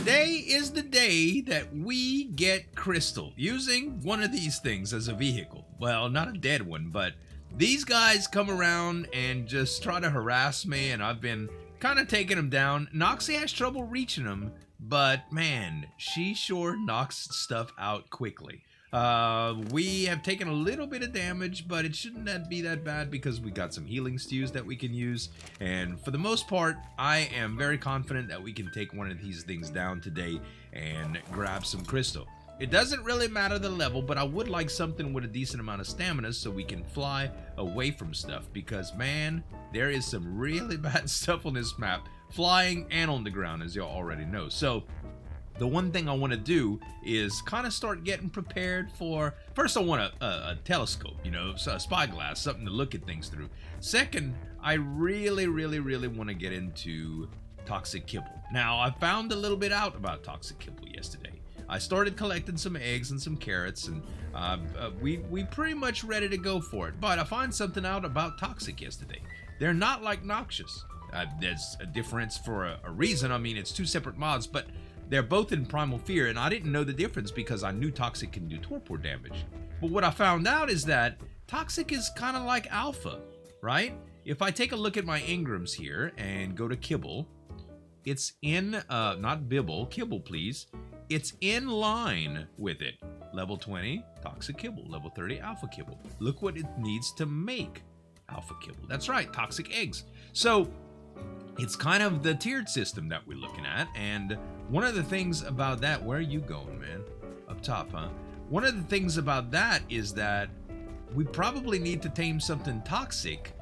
Today is the day that we get crystal using one of these things as a vehicle. Well, not a dead one, but these guys come around and just try to harass me, and I've been kind of taking them down. Noxie has trouble reaching them, but man, she sure knocks stuff out quickly. We have taken a little bit of damage, but it shouldn't be that bad because we got some healing stews that we can use. And for the most part, I am very confident that we can take one of these things down today and grab some crystal. It doesn't really matter the level, but I would like something with a decent amount of stamina so we can fly away from stuff, because man, there is some really bad stuff on this map, flying and on the ground, as y'all already know. So the one thing I want to do is kind of start getting prepared for, first I want a telescope, you know, so a spyglass, something to look at things through. Second, I really want to get into toxic kibble. Now, I found a little bit out about toxic kibble yesterday. I started collecting some eggs and some carrots, and we pretty much ready to go for it. But I find something out about toxic yesterday. They're not like noxious. There's a difference for a reason. I mean, it's two separate mods, but they're both in Primal Fear, and I didn't know the difference because I knew Toxic can do torpor damage. But what I found out is that Toxic is kind of like Alpha, right? If I take a look at my Ingrams here and go to Kibble, it's in, not Bibble, Kibble please. It's in line with it. Level 20, Toxic Kibble. Level 30, Alpha Kibble. Look what it needs to make Alpha Kibble. That's right, Toxic Eggs. So it's kind of the tiered system that we're looking at, and one of the things about that, where are you going, man? Up top, huh? One of the things about that is that we probably need to tame something toxic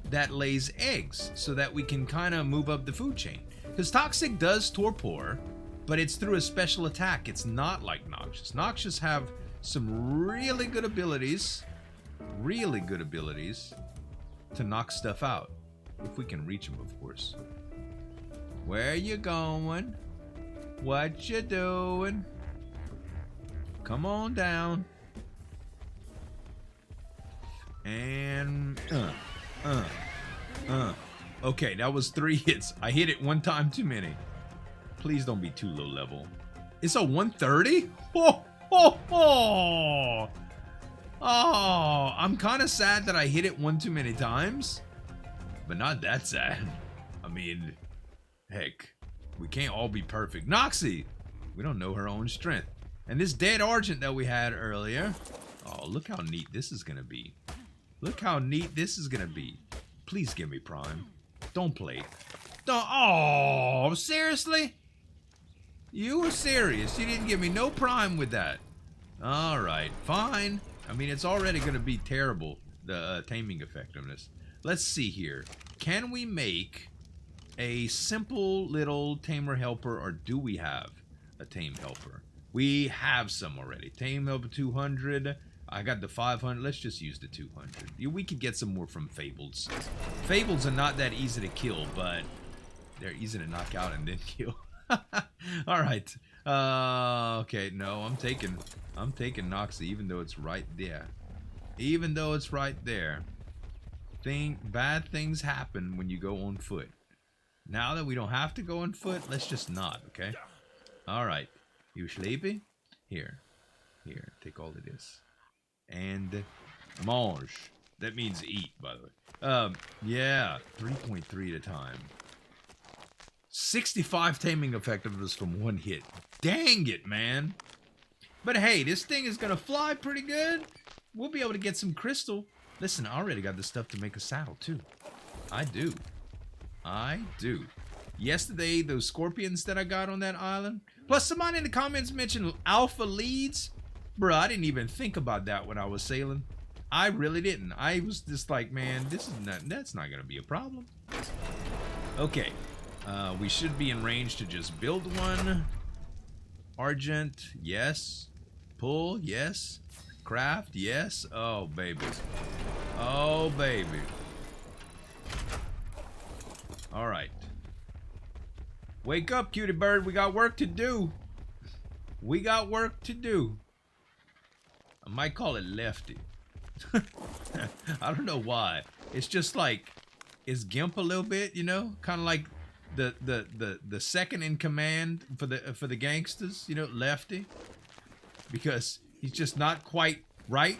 that lays eggs so that we can kind of move up the food chain. Because toxic does torpor, but it's through a special attack. It's not like noxious. Noxious have some really good abilities to knock stuff out. If we can reach him, of course. Where you going? What you doing? Come on down. And okay, that was 3 hits. I hit it one time too many. Please don't be too low level. It's a 130? Oh, I'm kind of sad that I hit it one too many times. But not that sad. I mean, heck, we can't all be perfect. Noxie! We don't know her own strength. And this dead Argent that we had earlier. Oh, look how neat this is going to be. Look how neat this is going to be. Please give me Prime. Don't play. Don't. Oh, seriously? You were serious. You didn't give me no Prime with that. All right, fine. I mean, it's already going to be terrible, the taming effectiveness. Let's see here. Can we make a simple little tamer helper, or do we have a tame helper? We have some already. Tame helper 200. I got the 500. Let's just use the 200. We could get some more from Fables. Fables are not that easy to kill, but they're easy to knock out and then kill. All right. Okay, no, I'm taking Noxie, even though it's right there. Even though it's right there. Bad things happen when you go on foot. Now that we don't have to go on foot, let's just not, okay? Alright. You sleepy? Here, take all of this. And mange. That means eat, by the way. Yeah, 3.3 at a time. 65 taming effectiveness from 1 hit. Dang it, man. But hey, this thing is gonna fly pretty good. We'll be able to get some crystal. Listen, I already got the stuff to make a saddle, too. I do. Yesterday, those scorpions that I got on that island. Plus, somebody in the comments mentioned alpha leads. Bro, I didn't even think about that when I was sailing. I really didn't. I was just like, man, that's not going to be a problem. Okay. We should be in range to just build one. Argent, yes. Pull, yes. Craft, yes. Oh, baby. Oh, baby. All right. Wake up, cutie bird. We got work to do. We got work to do. I might call it Lefty. I don't know why. It's just like, it's gimp a little bit, you know? Kind of like the second in command for the gangsters, you know, Lefty, because he's just not quite right.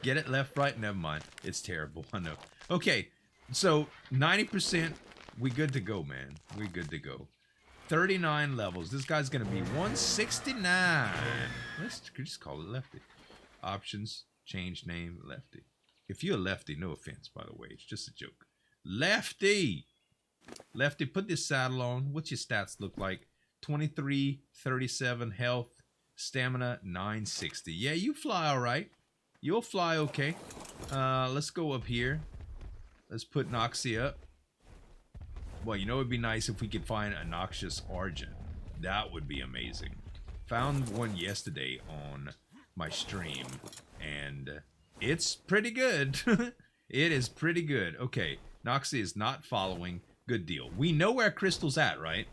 Get it? Left, right? Never mind. It's terrible. I know. Okay, so 90%, we good to go, man. We good to go. 39 levels. This guy's gonna be 169. Let's just call it Lefty. Options, change name, Lefty. If you're a Lefty, no offense, by the way, it's just a joke. Lefty! Lefty, put this saddle on. What's your stats look like? 23, 37 health, stamina 960. Yeah, you fly all right. You'll fly okay. Let's go up here. Let's put Noxia up. Well, you know, it'd be nice if we could find a Noxious Argent. That would be amazing. Found one yesterday on my stream, and it's pretty good. It is pretty good. Okay, Noxia is not following. Good deal. We know where Crystal's at, right?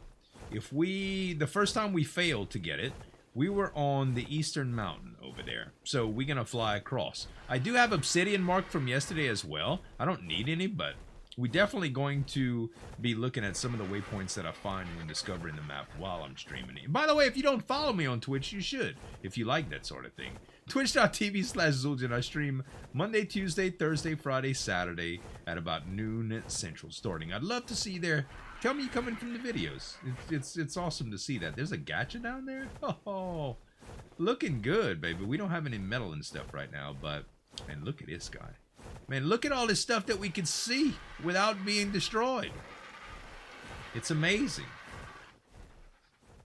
The first time we failed to get it, we were on the eastern mountain over there. So we're gonna fly across. I do have obsidian marked from yesterday as well. I don't need any, but we're definitely going to be looking at some of the waypoints that I find when discovering the map while I'm streaming it. And by the way, if you don't follow me on Twitch, you should, if you like that sort of thing. Twitch.tv/Zueljin. I stream Monday, Tuesday, Thursday, Friday, Saturday at about noon Central starting. I'd love to see you there. Tell me you come in from the videos. It's awesome to see that. There's a gacha down there? Oh, looking good, baby. We don't have any metal and stuff right now, but, man, look at this guy. Man, look at all this stuff that we can see without being destroyed. It's amazing.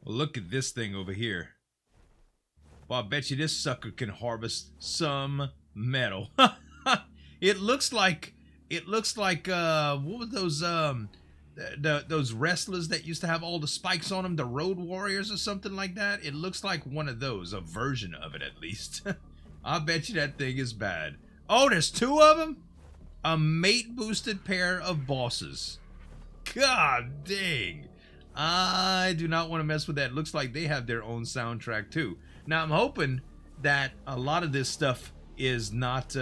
Well, look at this thing over here. Well, I bet you this sucker can harvest some metal. It looks like what were those wrestlers that used to have all the spikes on them, the Road Warriors or something like that? It looks like one of those, a version of it at least. I bet you that thing is bad. Oh, there's two of them? A mate-boosted pair of bosses. God dang. I do not want to mess with that. Looks like they have their own soundtrack too. Now, I'm hoping that a lot of this stuff is not,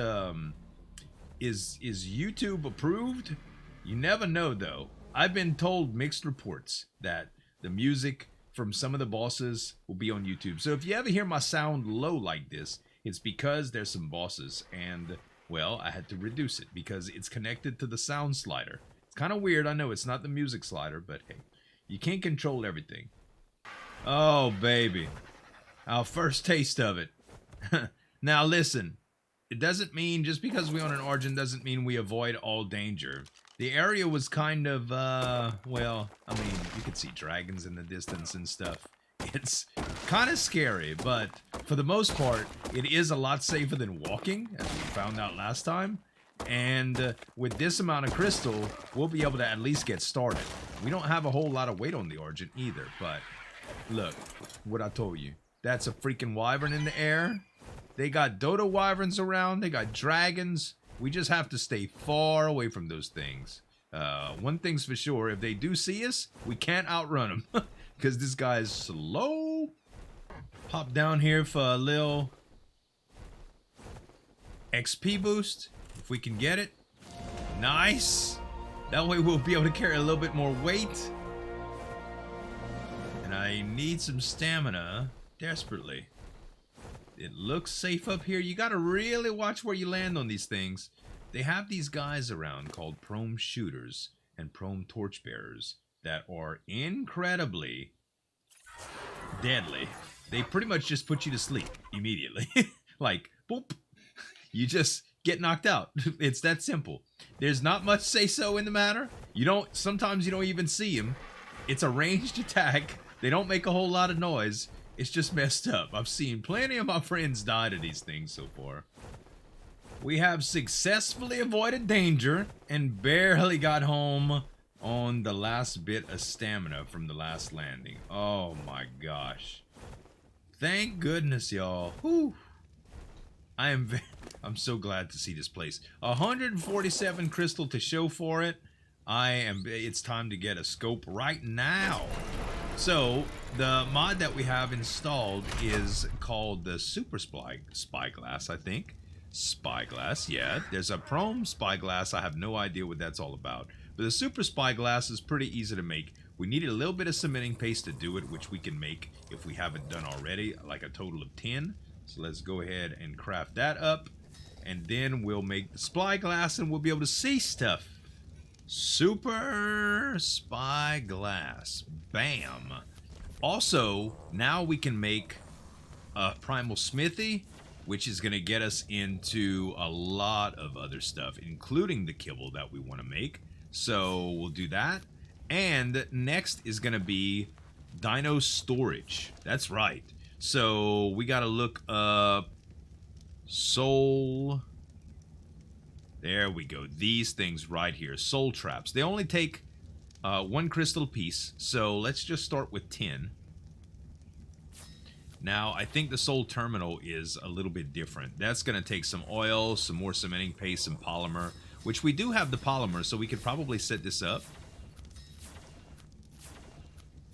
is YouTube approved? You never know, though. I've been told mixed reports that the music from some of the bosses will be on YouTube. So if you ever hear my sound low like this, it's because there's some bosses, and, well, I had to reduce it because it's connected to the sound slider. It's kind of weird, I know it's not the music slider, but hey, you can't control everything. Oh, baby. Our first taste of it. Now, listen. It doesn't mean, just because we own an Argent doesn't mean we avoid all danger. The area was kind of, well, I mean, you could see dragons in the distance and stuff. It's kind of scary, but for the most part, it is a lot safer than walking, as we found out last time. And with this amount of crystal, we'll be able to at least get started. We don't have a whole lot of weight on the Argent either, but look, what I told you. That's a freaking wyvern in the air. They got dodo wyverns around. They got dragons. We just have to stay far away from those things. One thing's for sure, if they do see us, we can't outrun them. Because this guy's slow. Hop down here for a little XP boost, if we can get it. Nice. That way we'll be able to carry a little bit more weight. And I need some stamina desperately. It looks safe up here. You gotta really watch where you land on these things. They have these guys around called Prome Shooters and Prome Torchbearers that are incredibly deadly. They pretty much just put you to sleep immediately. Like, boop. You just get knocked out. It's that simple. There's not much say-so in the matter. Sometimes you don't even see them. It's a ranged attack. They don't make a whole lot of noise. It's just messed up. I've seen plenty of my friends die to these things so far. We have successfully avoided danger and barely got home on the last bit of stamina from the last landing. Oh my gosh. Thank goodness, y'all. Whew. I'm so glad to see this place. 147 crystal to show for it. It's time to get a scope right now. So, the mod that we have installed is called the Super Spyglass, I think. Spyglass, yeah. There's a Prome Spyglass. I have no idea what that's all about. But the Super Spyglass is pretty easy to make. We needed a little bit of cementing paste to do it, which we can make if we haven't done already, like a total of 10. So let's go ahead and craft that up. And then we'll make the spyglass and we'll be able to see stuff. Super spyglass. Bam. Also, now we can make a primal smithy, which is going to get us into a lot of other stuff, including the kibble that we want to make. So we'll do that. And next is going to be dino storage. That's right. So we got to look up soul. There we go. These things right here. Soul traps. They only take 1 crystal piece. So let's just start with 10. Now, I think the soul terminal is a little bit different. That's going to take some oil, some more cementing paste, some polymer, which we do have the polymer, so we could probably set this up.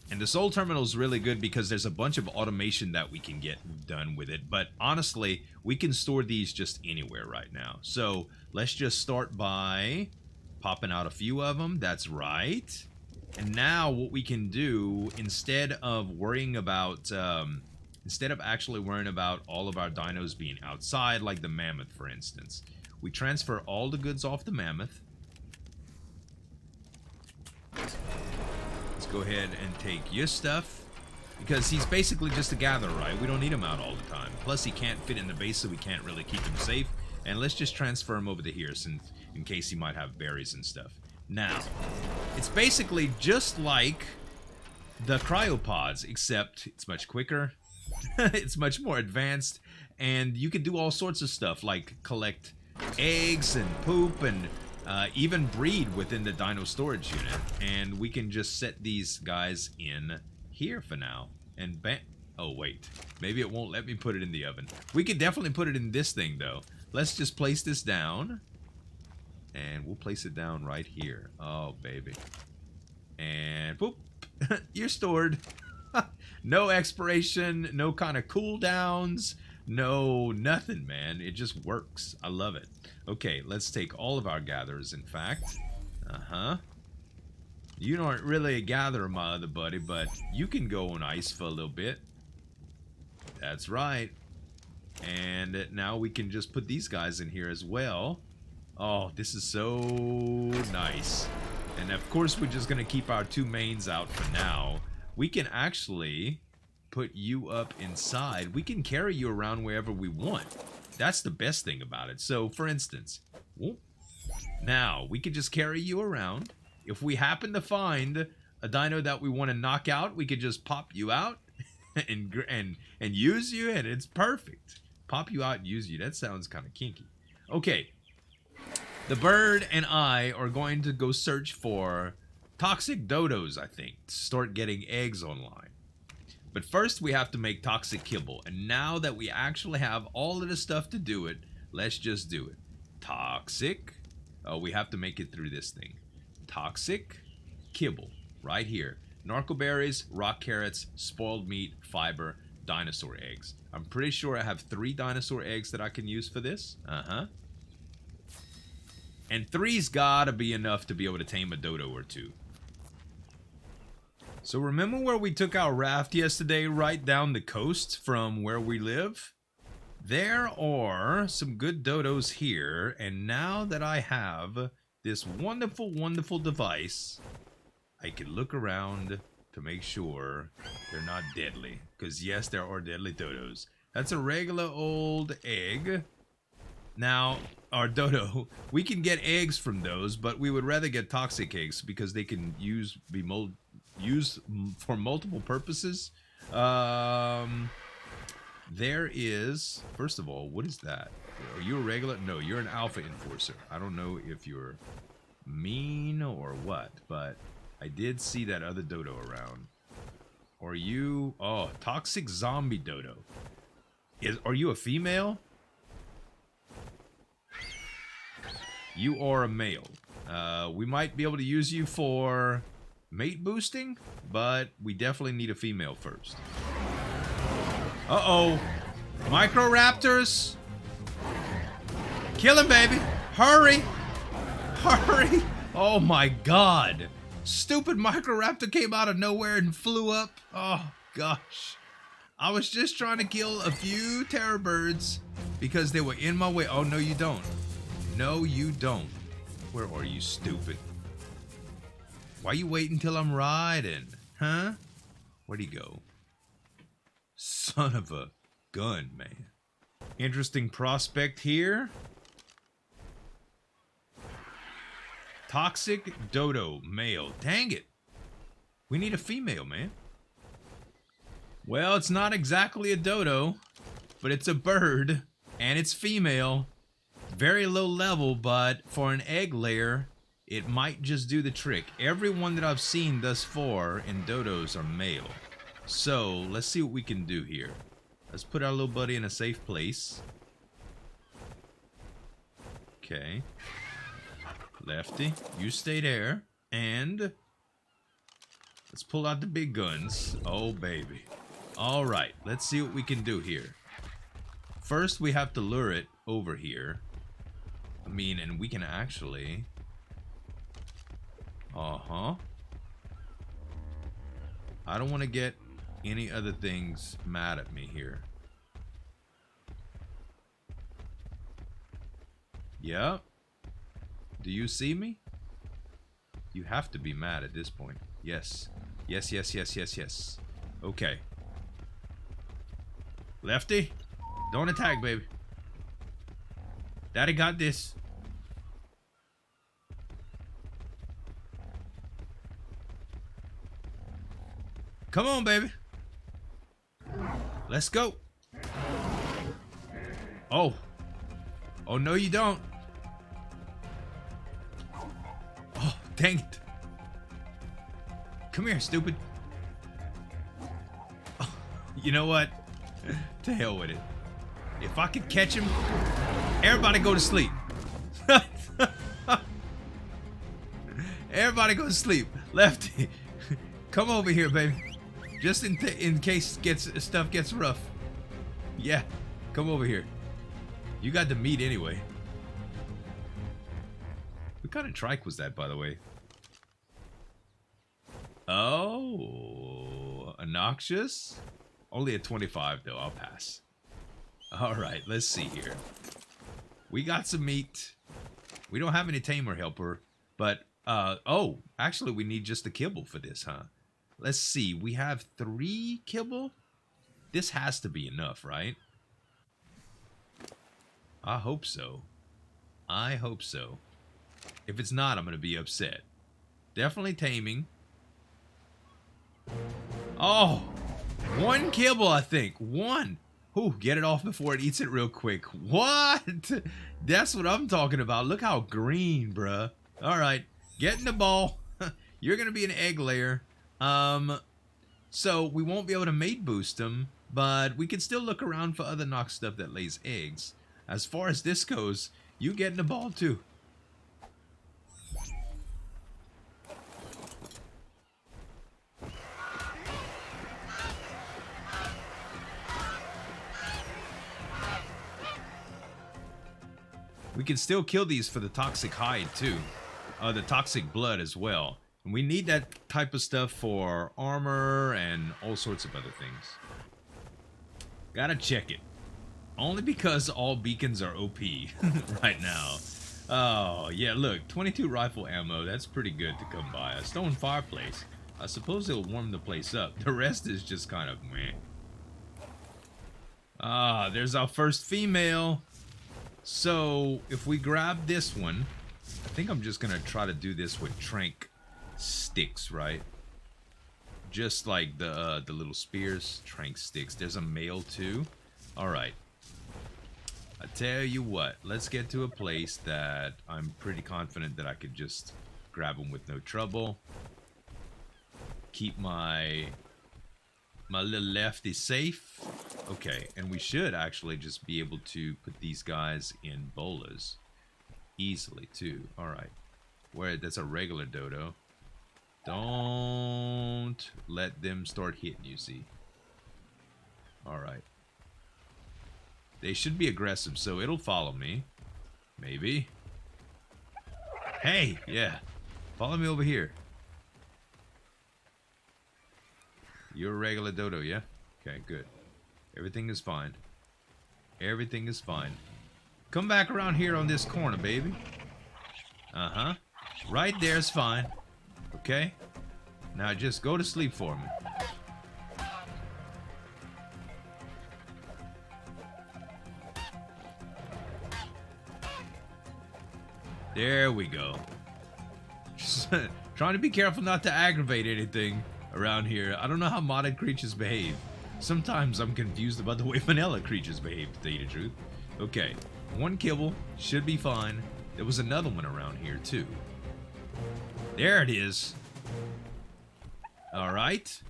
And the soul terminal is really good because there's a bunch of automation that we can get done with it. But honestly, we can store these just anywhere right now. So let's just start by popping out a few of them. That's right. And now what we can do, instead of actually worrying about all of our dinos being outside, like the mammoth, for instance, we transfer all the goods off the mammoth. Let's go ahead and take your stuff, because he's basically just a gatherer, right? We don't need him out all the time. Plus, he can't fit in the base, so we can't really keep him safe. And let's just transfer him over to here, since in case he might have berries and stuff. Now, it's basically just like the cryopods, except it's much quicker. It's much more advanced, and you can do all sorts of stuff, like collect eggs and poop and even breed within the dino storage unit. And we can just set these guys in here for now. And bam. Oh, wait. Maybe it won't let me put it in the oven. We could definitely put it in this thing, though. Let's just place this down. And we'll place it down right here. Oh, baby. And boop. You're stored. No expiration, no kind of cooldowns, no nothing, man. It just works. I love it. Okay, let's take all of our gatherers, in fact. You aren't really a gatherer, my other buddy, but you can go on ice for a little bit. That's right. And now we can just put these guys in here as well. Oh, this is so nice. And of course, we're just going to keep our 2 mains out for now. We can actually put you up inside. We can carry you around wherever we want. That's the best thing about it. So, for instance, whoop, now we could just carry you around. If we happen to find a dino that we want to knock out, we could just pop you out and use you, and it's perfect. Pop you out and use you. That sounds kind of kinky. Okay. The bird and I are going to go search for toxic dodos, I think, to start getting eggs online. But first, we have to make toxic kibble. And now that we actually have all of the stuff to do it, let's just do it. Toxic. Oh, we have to make it through this thing. Toxic kibble. Right here. Narcoberries, rock carrots, spoiled meat, fiber, dinosaur eggs. I'm pretty sure I have 3 dinosaur eggs that I can use for this. And 3's gotta be enough to be able to tame a dodo or 2. So remember where we took our raft yesterday, right down the coast from where we live? There are some good dodos here, and now that I have this wonderful, wonderful device, I can look around to make sure they're not deadly. Because yes, there are deadly dodos. That's a regular old egg. Now, our dodo, we can get eggs from those, but we would rather get toxic eggs because they can used for multiple purposes. There is, first of all, what is that? Are you a regular? No, you're an alpha enforcer. I don't know if you're mean or what, but I did see that other dodo around. Are you, oh, toxic zombie dodo. Are you a female? You are a male. We might be able to use you for mate boosting, but we definitely need a female first. Uh-oh. Microraptors. Kill him, baby. Hurry. Hurry. Oh, my God. Stupid Microraptor came out of nowhere and flew up. Oh, gosh. I was just trying to kill a few terror birds because they were in my way. Oh, no, you don't. No, you don't. Where are you, stupid? Why you waiting till I'm riding? Huh? Where'd he go? Son of a gun, man. Interesting prospect here. Toxic dodo male. Dang it. We need a female, man. Well, it's not exactly a dodo, but it's a bird, and it's female. Very low level, but for an egg layer, it might just do the trick. Every one that I've seen thus far in dodos are male. So, let's see what we can do here. Let's put our little buddy in a safe place. Okay. Lefty, you stay there. And let's pull out the big guns. Oh, baby. All right, let's see what we can do here. First, we have to lure it over here. I mean, and we can actually... I don't want to get any other things mad at me here. Yep. Do you see me? You have to be mad at this point. Yes. Yes, yes, yes, yes, yes. Okay. Lefty, don't attack, baby. Daddy got this. Come on, baby. Let's go. Oh. Oh, no, you don't. Oh, dang it. Come here, stupid. Oh, you know what? To hell with it. If I could catch him, everybody go to sleep. Everybody go to sleep. Lefty, come over here, baby. Just in case stuff gets rough. Yeah, come over here. You got the meat anyway. What kind of trike was that, by the way? Oh, a noxious? Only a 25, though. I'll pass. All right, let's see here. We got some meat. We don't have any tamer helper, but oh, actually, we need just a kibble for this, huh? Let's see. We have 3 kibble. This has to be enough, right? I hope so. I hope so. If it's not, I'm going to be upset. Definitely taming. Oh, 1 kibble, I think. 1. Ooh, get it off before it eats it real quick. What? That's what I'm talking about. Look how green, bruh. All right, get in the ball. You're going to be an egg layer. So we won't be able to mate boost them, but we can still look around for other Nox stuff that lays eggs. As far as this goes, you get in the ball too. We can still kill these for the toxic hide too. The toxic blood as well. And we need that type of stuff for armor and all sorts of other things. Gotta check it. Only because all beacons are OP right now. Oh, yeah, look. 22 rifle ammo. That's pretty good to come by. A stone fireplace. I suppose it'll warm the place up. The rest is just kind of meh. Ah, there's our first female. So, if we grab this one, I think I'm just gonna try to do this with trank sticks, right? Just like the little spears, trank sticks. There's a male too. All right. I tell you what, let's get to a place that I'm pretty confident that I could just grab them with no trouble. Keep my little lefty safe. Okay, and we should actually just be able to put these guys in bolas easily too. All right, where that's a regular dodo. Don't let them start hitting you, see. All right. They should be aggressive, so it'll follow me. Maybe. Hey, yeah. Follow me over here. You're a regular dodo, yeah? Okay, good. Everything is fine. Everything is fine. Come back around here on this corner, baby. Uh-huh. Right there's fine. Okay? Now just go to sleep for me. There we go. Just trying to be careful not to aggravate anything around here. I don't know how modded creatures behave. Sometimes I'm confused about the way vanilla creatures behave, to tell you the truth. Okay, one kibble should be fine. There was another one around here too. There it is. All right,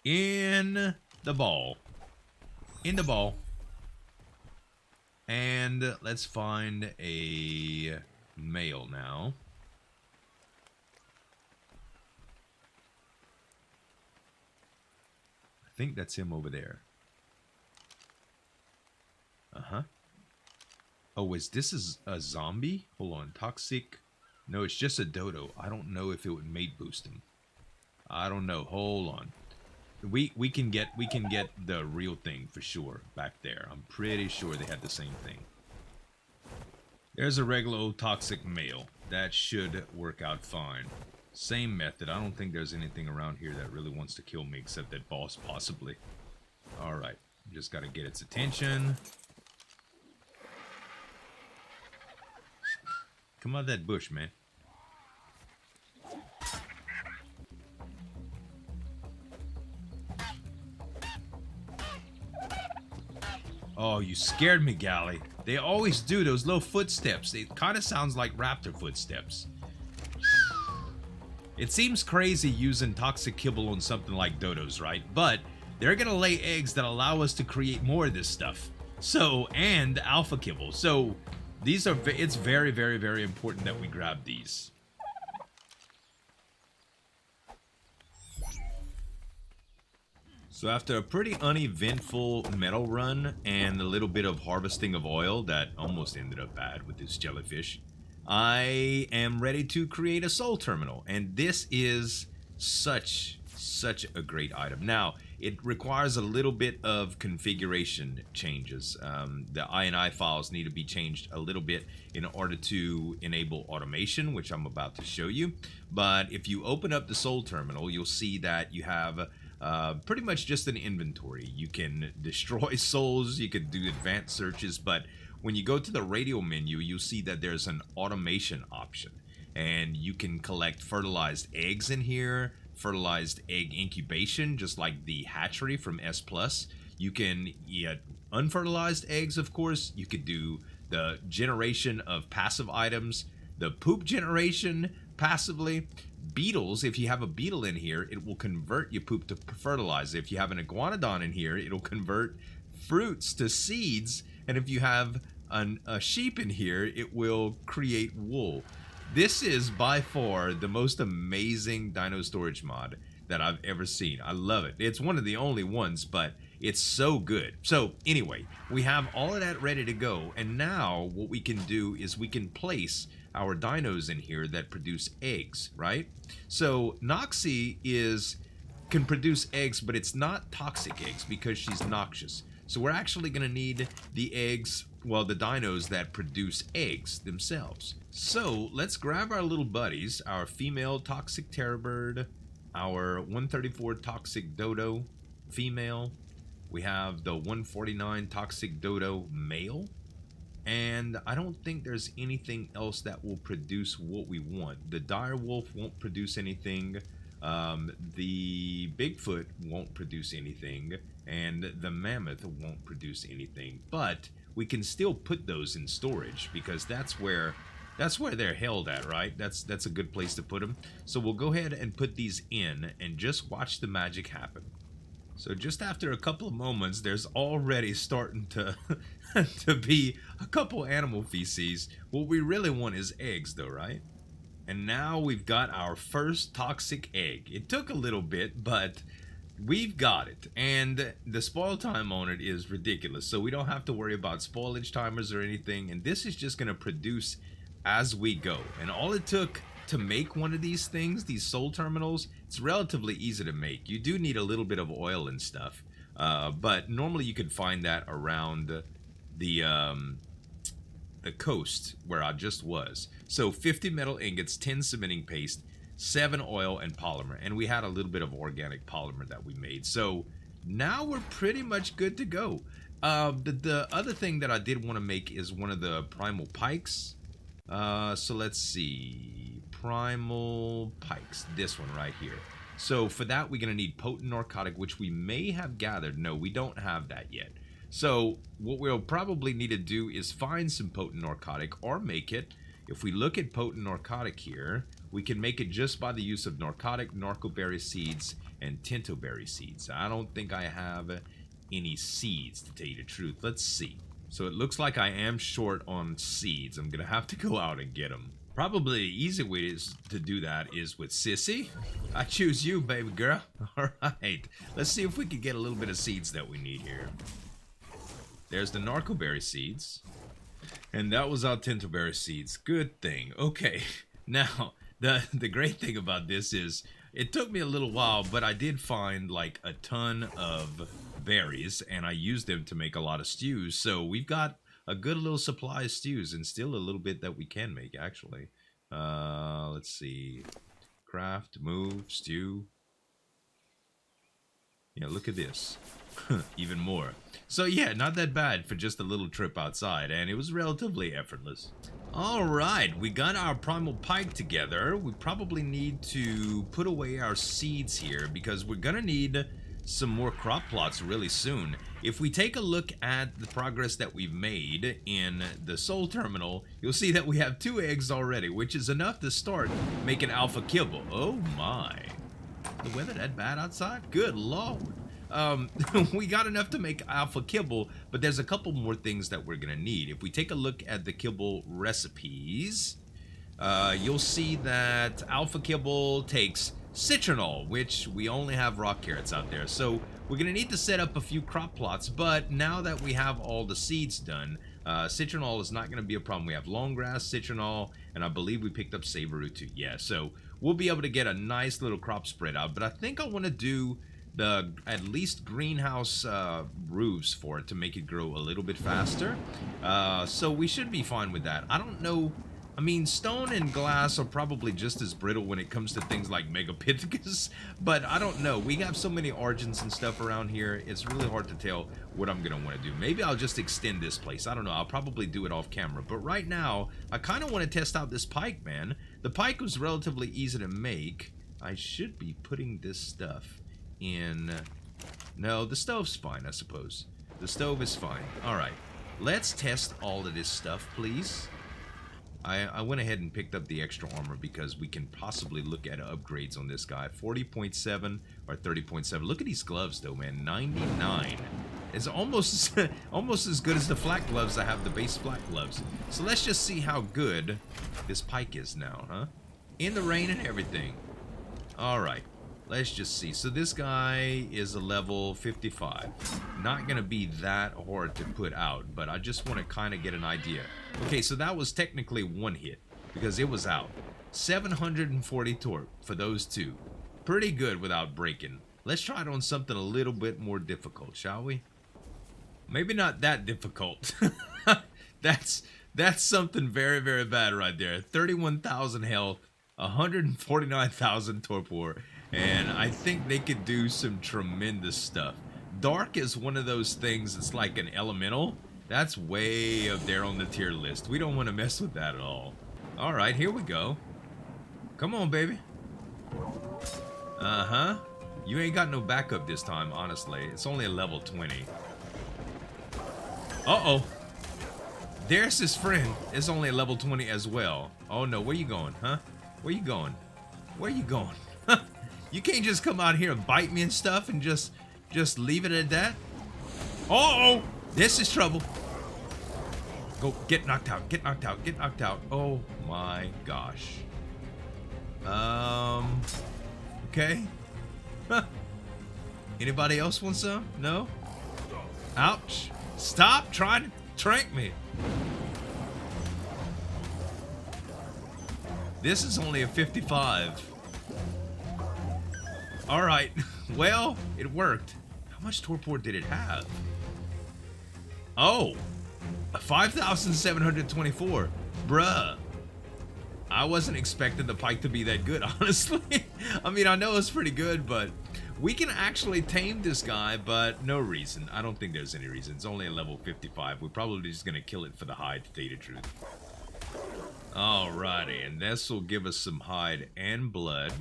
in the ball. In the ball. And let's find a male now. I think that's him over there. Uh-huh. Oh, is this a zombie? Hold on, toxic. No, it's just a dodo. I don't know if it would mate boost him. I don't know. Hold on. We can get the real thing for sure back there. I'm pretty sure they had the same thing. There's a regular old toxic male. That should work out fine. Same method. I don't think there's anything around here that really wants to kill me except that boss possibly. Alright. Just gotta get its attention. Come out of that bush, man. Oh, you scared me, Galley. They always do those little footsteps. It kind of sounds like raptor footsteps. It seems crazy using toxic kibble on something like dodos, right? But they're gonna lay eggs that allow us to create more of this stuff. So, and alpha kibble. So, these are, it's very, very, very important that we grab these. So after a pretty uneventful metal run and a little bit of harvesting of oil that almost ended up bad with this jellyfish, I am ready to create a soul terminal, and this is such a great item. Now, it requires a little bit of configuration changes. The INI files need to be changed a little bit in order to enable automation, which I'm about to show you. But if you open up the soul terminal, you'll see that you have pretty much just an inventory. You can destroy souls, you can do advanced searches, but when you go to the radial menu, you'll see that there's an automation option, and you can collect fertilized eggs in here, fertilized egg incubation, just like the hatchery from S+. You can eat unfertilized eggs, of course. You could do the generation of passive items, the poop generation passively. Beetles, if you have a beetle in here, it will convert your poop to fertilizer. If you have an iguanodon in here, it'll convert fruits to seeds. And if you have a sheep in here, it will create wool. This is by far the most amazing dino storage mod that I've ever seen. I love it. It's one of the only ones, but it's so good. So anyway, we have all of that ready to go. And now what we can do is we can place our dinos in here that produce eggs, right? So Noxie can produce eggs, but it's not toxic eggs because she's noxious. So we're actually going to need the eggs, well, the dinos that produce eggs themselves. So let's grab our little buddies, our female toxic terror bird, our 134 toxic dodo female. We have the 149 toxic dodo male. And I don't think there's anything else that will produce what we want. The dire wolf won't produce anything. The Bigfoot won't produce anything, and the mammoth won't produce anything. But we can still put those in storage because that's where they're held at, right? That's a good place to put them. So we'll go ahead and put these in and just watch the magic happen. So just after a couple of moments, there's already starting to to be a couple animal feces. What we really want is eggs though, right? And now we've got our first toxic egg. It took a little bit, but we've got it. And the spoil time on it is ridiculous. So we don't have to worry about spoilage timers or anything. And this is just going to produce as we go. And all it took to make one of these things, these soul terminals, it's relatively easy to make. You do need a little bit of oil and stuff, but normally you can find that around the coast where I just was. So 50 metal ingots, 10 cementing paste, 7 oil and polymer, and we had a little bit of organic polymer that we made. So now we're pretty much good to go. The other thing that I did want to make is one of the primal pikes. So let's see, primal pikes, this one right here. So for that we're gonna need potent narcotic, which we may have gathered. No, we don't have that yet. So what we'll probably need to do is find some potent narcotic or make it. If we look at potent narcotic here, we can make it just by the use of narcotic, narcoberry seeds, and tintoberry seeds. I don't think I have any seeds, to tell you the truth. Let's see. So it looks like I am short on seeds. I'm gonna have to go out and get them. Probably the easy way to do that is with Sissy. I choose you, baby girl. All right, let's see if we can get a little bit of seeds that we need here. There's the narcoberry seeds, and that was our tintoberry seeds. Good thing. Okay, now the great thing about this is it took me a little while, but I did find like a ton of berries, and I used them to make a lot of stews. So we've got a good little supply of stews, and still a little bit that we can make actually. Let's see, craft, move, stew. Yeah, look at this. Even more. So yeah, not that bad for just a little trip outside, and it was relatively effortless. Alright, we got our primal pike together. We probably need to put away our seeds here because we're gonna need some more crop plots really soon. If we take a look at the progress that we've made in the soul terminal, you'll see that we have 2 eggs already, which is enough to start making alpha kibble. Oh my. The weather that bad outside? Good lord. We got enough to make alpha kibble, but there's a couple more things that we're gonna need. If we take a look at the kibble recipes, you'll see that alpha kibble takes citronal, which we only have rock carrots out there. So we're gonna need to set up a few crop plots, but now that we have all the seeds done, citronal is not gonna be a problem. We have long grass, citronal, and I believe we picked up savory too. Yeah, so we'll be able to get a nice little crop spread out, but I think I want to do the at least greenhouse roofs for it to make it grow a little bit faster. So we should be fine with that. I don't know. I mean, stone and glass are probably just as brittle when it comes to things like Megapithecus, but I don't know. We have so many origins and stuff around here, it's really hard to tell what I'm gonna want to do. Maybe I'll just extend this place. I don't know. I'll probably do it off camera. But right now, I kind of want to test out this pike, man. The pike was relatively easy to make. I should be putting this stuff in. No, the stove's fine, I suppose. The stove is fine. Alright, let's test all of this stuff, please. I went ahead and picked up the extra armor because we can possibly look at upgrades on this guy. 40.7 or 30.7. Look at these gloves though, man. 99. It's almost as good as the flak gloves I have, the base flak gloves. So let's just see how good this pike is now, huh? In the rain and everything. Alright. Let's just see. So this guy is a level 55. Not going to be that hard to put out, but I just want to kind of get an idea. Okay, so that was technically one hit because it was out. 740 torque for those two. Pretty good without breaking. Let's try it on something a little bit more difficult, shall we? Maybe not that difficult. That's something very, very bad right there. 31,000 health, 149,000 torpor. And I think they could do some tremendous stuff. Dark is one of those things that's like an elemental. That's way up there on the tier list. We don't want to mess with that at all. Alright, here we go. Come on, baby. Uh-huh. You ain't got no backup this time, honestly. It's only a level 20. Uh-oh. There's his friend. It's only a level 20 as well. Oh, no. Where you going, huh? Where you going? Where you going? You can't just come out here and bite me and stuff and just leave it at that. Uh-oh! This is trouble. Go, get knocked out, get knocked out, get knocked out. Oh my gosh. Okay. Huh. Anybody else want some? No? Ouch. Stop trying to trank me. This is only a 55. All right, well, it worked. How much torpor did it have? Oh, 5,724. Bruh. I wasn't expecting the pike to be that good, honestly. I mean, I know it's pretty good, but we can actually tame this guy, but no reason. I don't think there's any reason. It's only a level 55. We're probably just gonna kill it for the hide, to tell you the truth. Alrighty, and this will give us some hide and blood.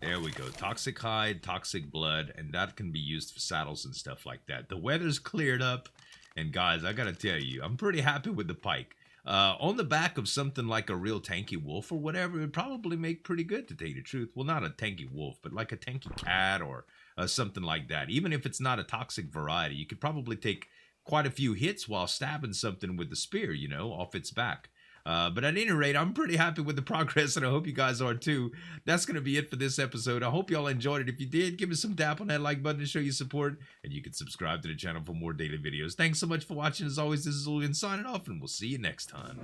There we go. Toxic hide, toxic blood, and that can be used for saddles and stuff like that. The weather's cleared up, and guys, I gotta tell you, I'm pretty happy with the pike. On the back of something like a real tanky wolf or whatever, it would probably make pretty good, to tell you the truth. Well, not a tanky wolf, but like a tanky cat or something like that. Even if it's not a toxic variety, you could probably take quite a few hits while stabbing something with the spear, you know, off its back. But at any rate, I'm pretty happy with the progress, and I hope you guys are too. That's going to be it for this episode. I hope y'all enjoyed it. If you did, give me some tap on that like button to show your support, and you can subscribe to the channel for more daily videos. Thanks so much for watching. As always, this is Zueljin signing off, and we'll see you next time.